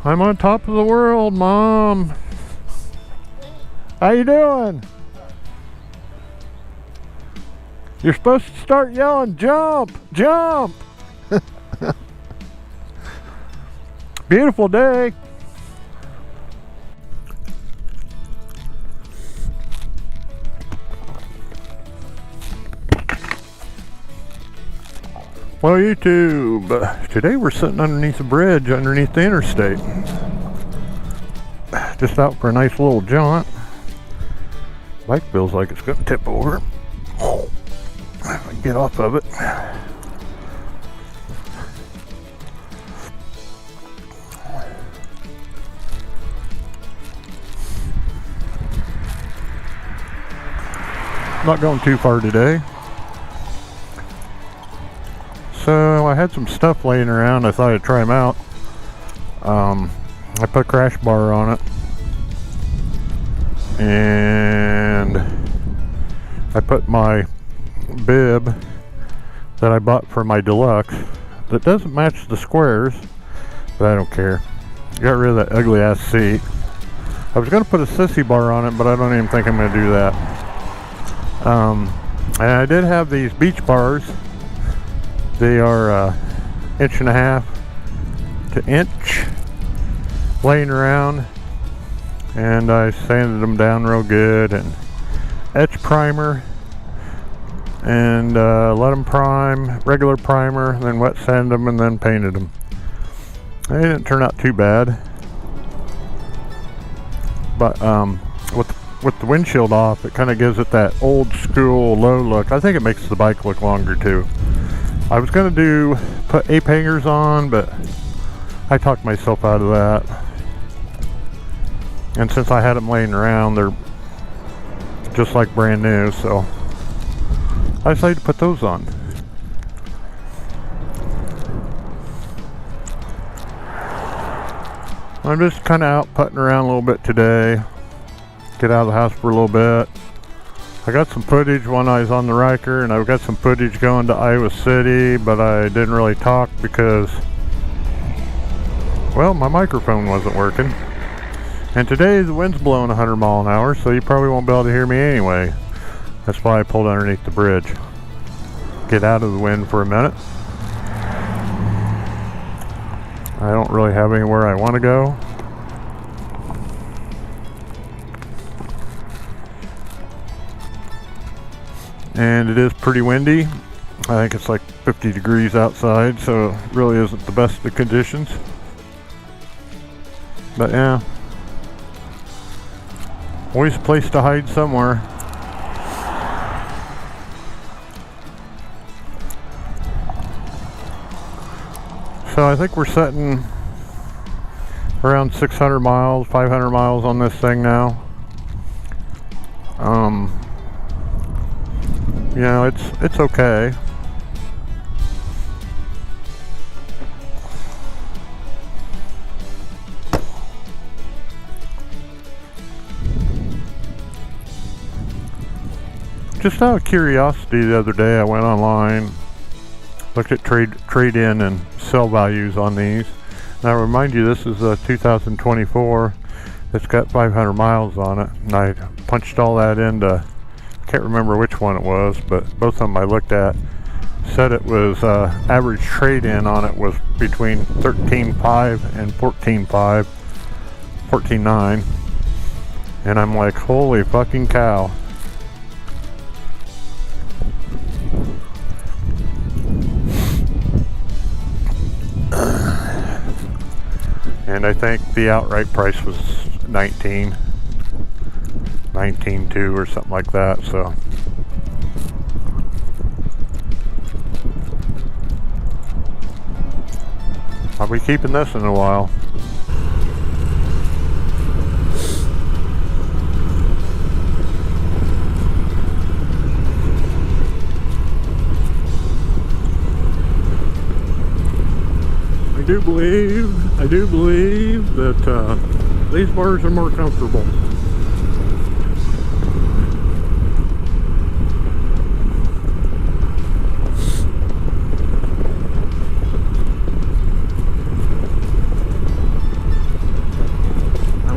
I'm on top of the world, Mom. How you doing? You're supposed to start yelling, jump, jump. Beautiful day. Well, YouTube, today we're sitting underneath a bridge underneath the interstate. Just out for a nice little jaunt. Bike feels like it's going to tip over. Oh, if I can get off of it. Not going too far today. So I had some stuff laying around. I thought I'd try them out. I put a crash bar on it, and I put my bib that I bought for my deluxe that doesn't match the squares, but I don't care. Got rid of that ugly ass seat. I was going to put a sissy bar on it, but I don't even think I'm going to do that. And I did have these beach bars. They are 1.5 to inch laying around, and I sanded them down real good and etch primer and let them prime, regular primer, then wet sand them and then painted them. They didn't turn out too bad, but with the windshield off, it kind of gives it that old school low look. I think it makes the bike look longer too. I was going to put ape hangers on, but I talked myself out of that. And since I had them laying around, they're just like brand new, so I decided to put those on. I'm just kind of out putting around a little bit today. Get out of the house for a little bit. I got some footage when I was on the Riker, and I've got some footage going to Iowa City, but I didn't really talk because, well, my microphone wasn't working. And today the wind's blowing 100 miles an hour, so you probably won't be able to hear me anyway. That's why I pulled underneath the bridge. Get out of the wind for a minute. I don't really have anywhere I want to go. And it is pretty windy. I think it's like 50 degrees outside, so it really isn't the best of conditions. But yeah, always a place to hide somewhere. So I think we're setting around 600 miles, 500 miles on this thing now. You know, it's okay. Just out of curiosity, the other day I went online, looked at trade-in and sell values on these. Now I remind you, this is a 2024 that's got 500 miles on it, and I punched all that into, can't remember which one it was, but both of them I looked at said it was average trade-in on it was between 13.5 and 14.5, 14.9, and I'm like, holy fucking cow. And I think the outright price was 19.2 or something like that, so I'll be keeping this in a while. I do believe that these bars are more comfortable.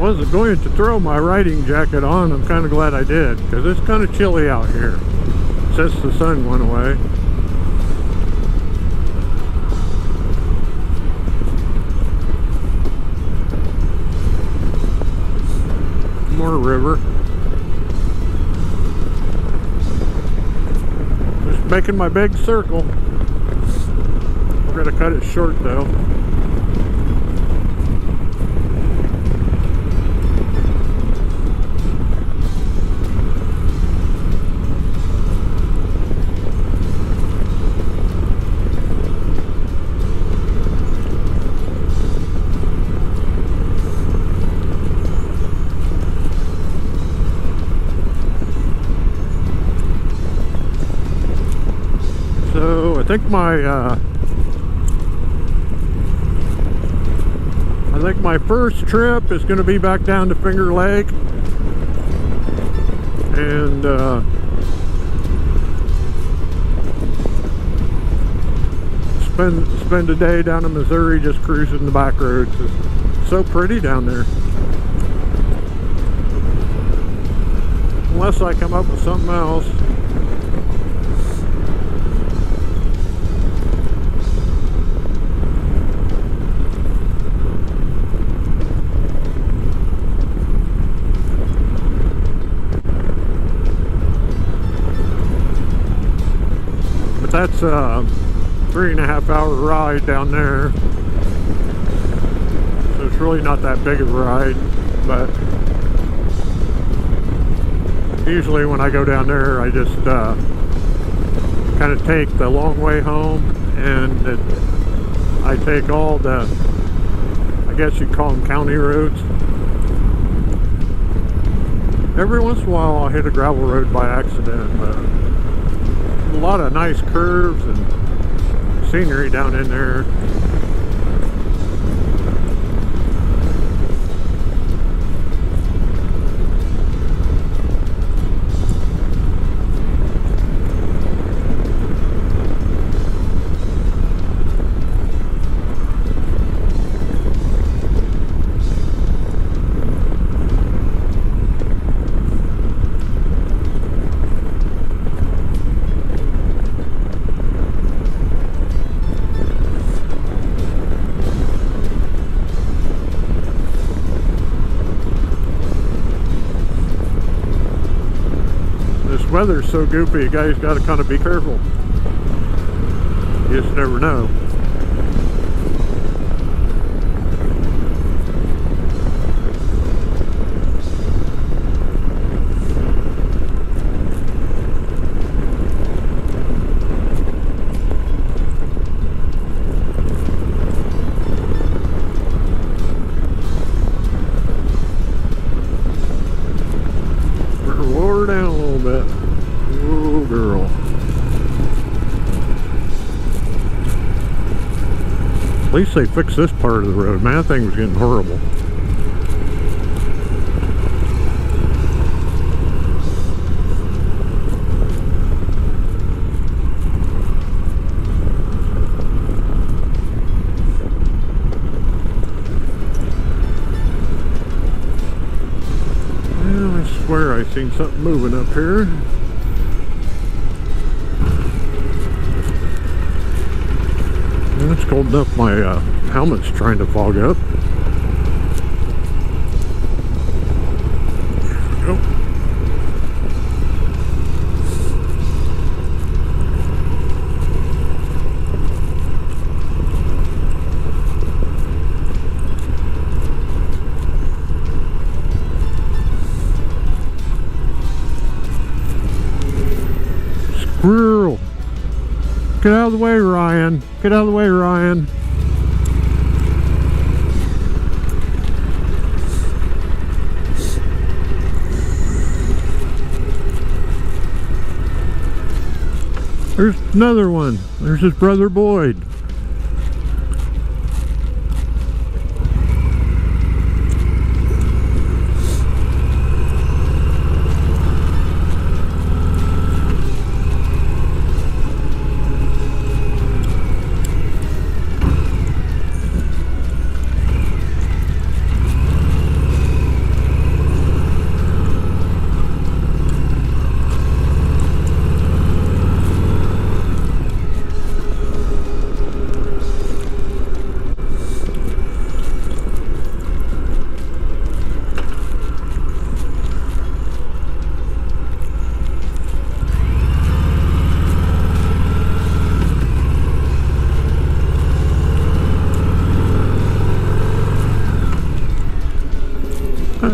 wasn't going to throw my riding jacket on. I'm kind of glad I did, because it's kind of chilly out here since the sun went away. More river. Just making my big circle. We're gonna cut it short though. So I think my first trip is going to be back down to Finger Lake and spend a day down in Missouri just cruising the back roads. It's so pretty down there. Unless I come up with something else. That's a 3.5 hour ride down there, so it's really not that big of a ride. But usually when I go down there, I just kind of take the long way home, and I take all the, I guess you'd call them county roads. Every once in a while I'll hit a gravel road by accident, but a lot of nice curves and scenery down in there. Weather's so goopy, you guys got to kind of be careful. You just never know. Lower down a little bit. Oh, girl. At least they fixed this part of the road. Man, that thing was getting horrible. Well, I swear I seen something moving up here. It's cold enough my helmet's trying to fog up. There we go. Squirrel! Get out of the way, Ryan. Get out of the way, Ryan. There's another one. There's his brother Boyd.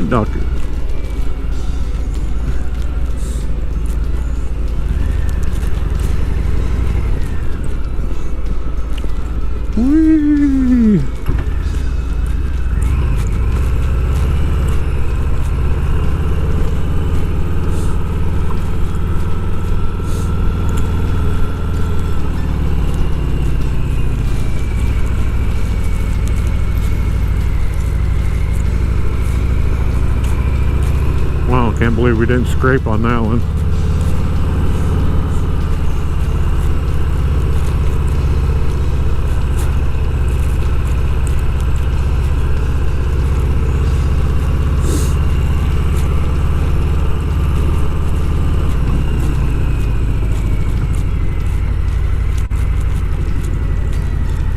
Doctor. Whee! Wow, can't believe we didn't scrape on that one.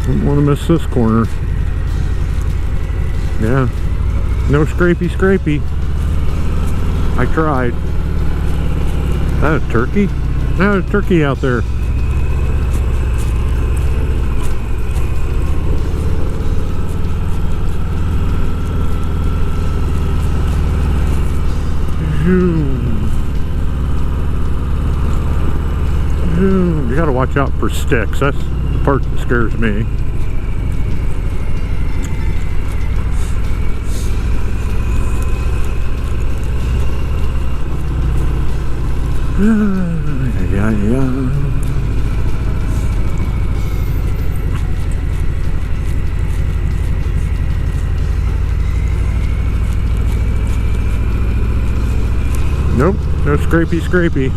Don't want to miss this corner. Yeah, no scrapey. I tried. Is that a turkey? No, there's a turkey out there. You gotta watch out for sticks. That's the part that scares me. Yeah. Nope, no scrapey.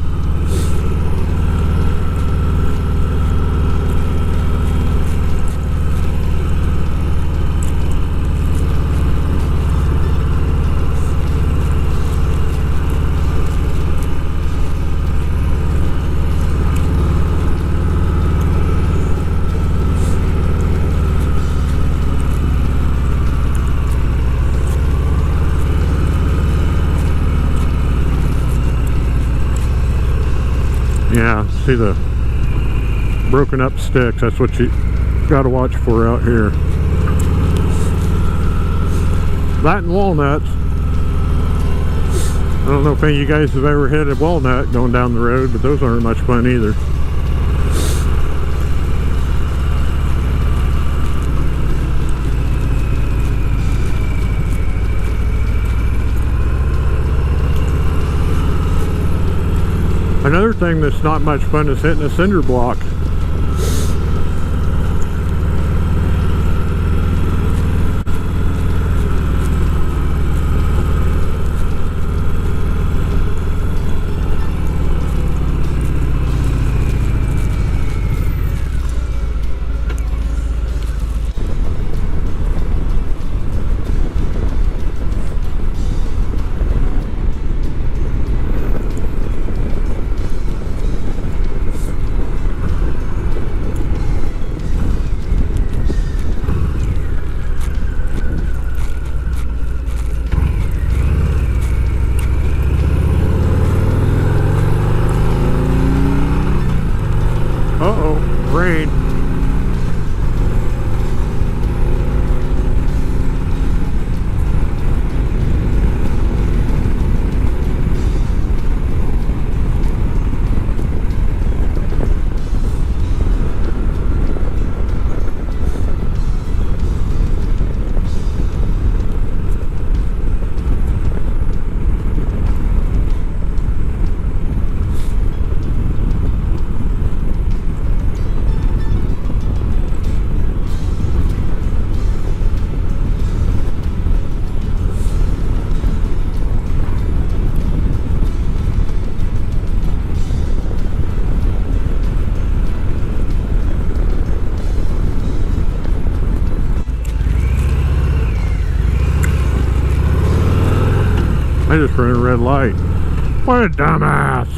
Yeah, see the broken up sticks, that's what you gotta watch for out here. That and walnuts. I don't know if any of you guys have ever hit a walnut going down the road, but those aren't much fun either. Another thing that's not much fun is hitting a cinder block. Rain. I just ran a red light. What a dumbass!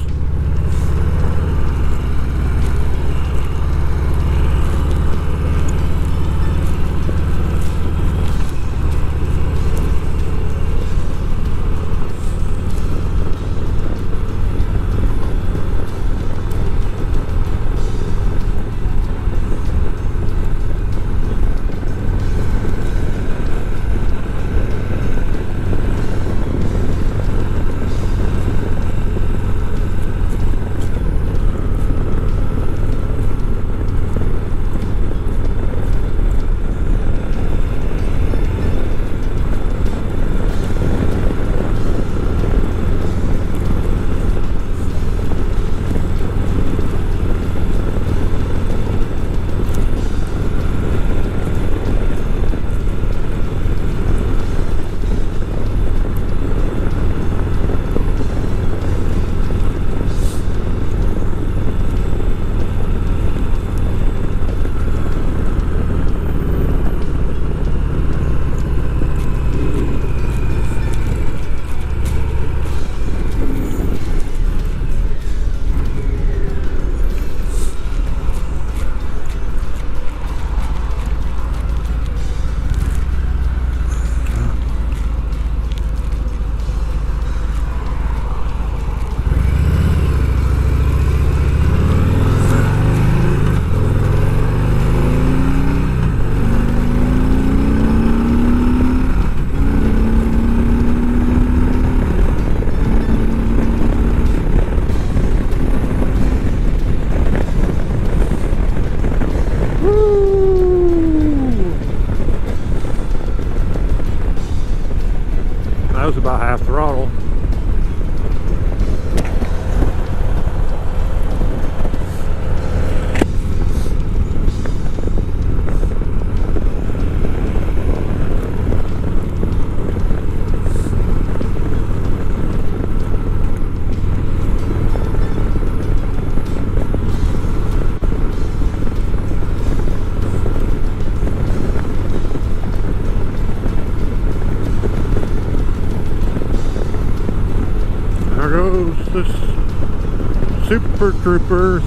Super Troopers.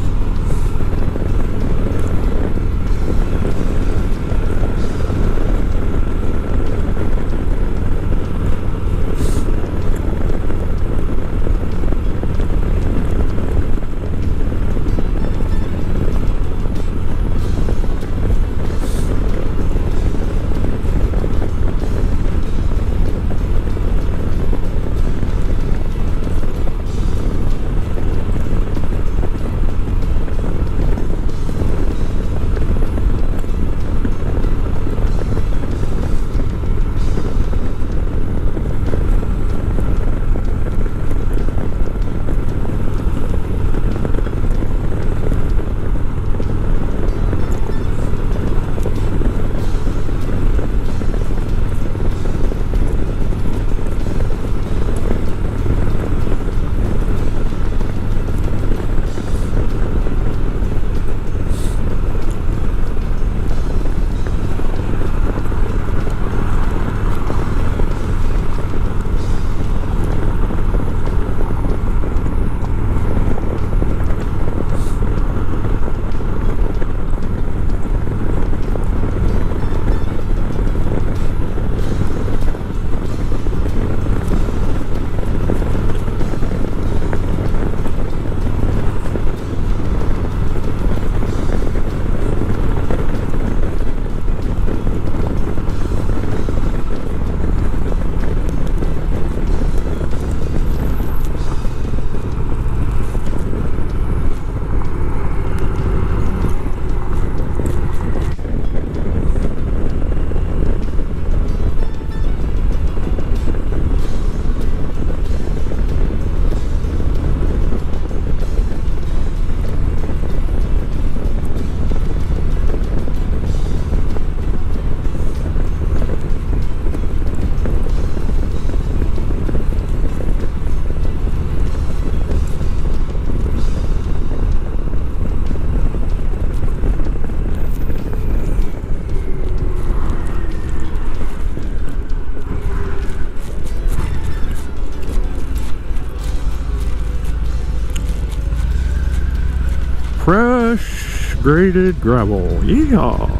Fresh graded gravel. Yeehaw!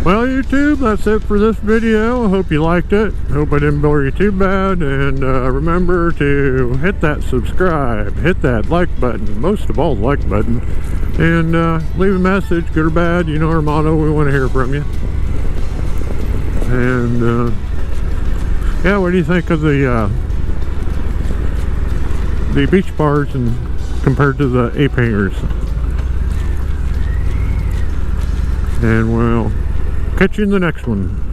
Well, YouTube, that's it for this video. I hope you liked it. Hope I didn't bore you too bad. And remember to hit that subscribe, hit that like button, most of all the like button, and leave a message, good or bad. You know our motto, we want to hear from you. And yeah, what do you think of the beach bars and compared to the ape hangers? And we'll catch you in the next one.